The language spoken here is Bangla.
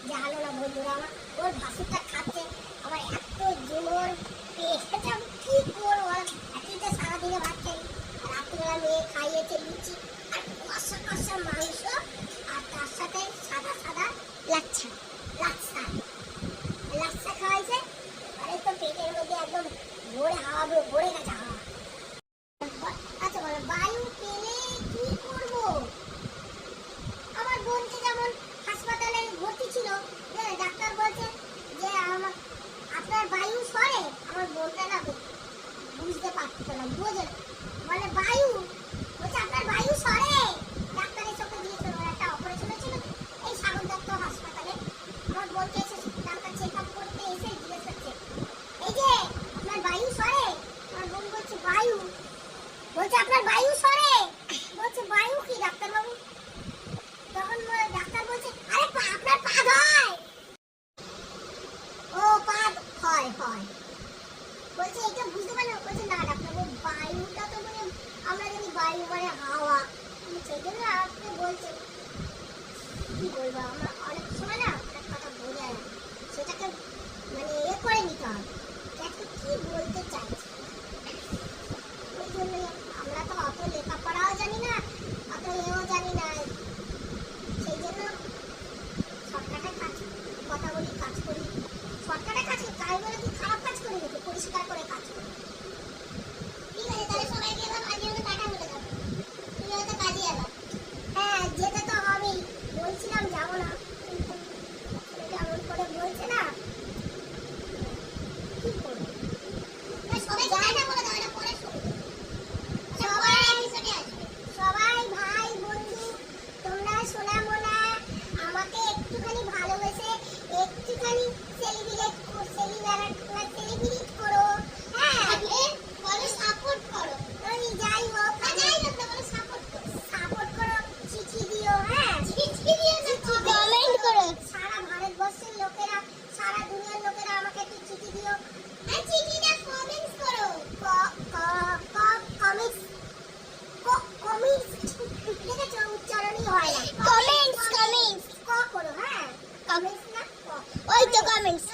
জানো না বন্ধুরা, আমার ওর ভাসুরটা খাচ্ছে, আমার এত জোর পেয়েছে, কি করবো? একই তো সারাদিনে ভাত খাই, রাত্রিবেলা মেয়ে খাইয়েছে লুচি আর কষা কষা মাংস, আর তার সাথে সাদা সাদা লাচ্ছা লাচ্ছা লাচ্ছা খাওয়াইছে। আরে তো পেটের মধ্যে একদম ভরে হাওয়া ভরে গেছে হাওয়া। আচ্ছা বলো, বায়ু পেলে কি করবো? আমার বোনকে যেমন হাসপাতালে ভর্তি ছিল, ডাক্তার বলছে যে আপনার বায়ু সরে। আমার বোনটা না বুঝতে পারতো না, বোঝে বলে বায়ু, বলছে আপনার বায়ু সরে। ডাক্তারের চোখে দিয়েছিল, একটা অপারেশন ছিল এই সাগর দত্ত হাসপাতালে। আমার বোনকে এসে ডাক্তার চেক আপ করতে এসে জিজ্ঞেস করছে, এই যে আপনার বায়ু সরে? আমার বোন বলছে বায়ু, বলছে আপনার বায়ু সরে। বলছে বায়ু কি ডাক্তারবাবু? তখন ডাক্তার বলছে আরে আপনার পা হয়। ও পা হয় হয়, বলছে এটা বুঝতে পারলো। বলছে না ডাক্তারবাবু, বায়ুটা তো মানে আমরা জানি বায়ু মানে হাওয়া, সেই জন্য আপনি বলছেন। কি বলবো, আমরা অনেক সময় না অনেক কথা বোঝা যায়, সেটাকে মানে করে নিতে হবে কি বলতে চাইছে। ওই জন্যই আমরা তো অত লেখাপড়াও জানি না, অত এও জানি না, সেই জন্য শর্টকাটে কাজ কথা বলি, কাজ করি। শর্টকাটে কাজ তাই বলে কি খারাপ কাজ করি নাকি? পরিষ্কার করে কাজ করি। ঠিক আছে, তাহলে সবাইকে এবার আজকে টাটা বলে দাও, তুমি হয়তো কাজে যাবে। হ্যাঁ যেতে তো হবেই, বলছিলাম যাবো না, কিন্তু এমন করে বলছে না, কি করবো? সবাইকে টাটা বলে দাও, এটা পরে শুনবো। সবাই ভাই বন্ধু তোমরা শোনাবো না, আমাকে একটুখানি ভালোবেসে একটুখানি সেলিব্রেট করো। হ্যাঁ বলো সাপোর্ট করো, আমি যাই হোক সাপোর্ট করো, চিঠি দিও। হ্যাঁ চিঠি দিও না, কমেন্ট করো। সারা ভারতবর্ষের লোকেরা, সারা দুনিয়ার লোকেরা আমাকে একটু চিঠি দিও। আর চিঠি না, কমেন্টস করো। কমেন্টস দেখেছো, উচ্চারণই হয় না। কমেন্টস ক করো। হ্যাঁ কমেন্টস না, ওই তো কমেন্টস।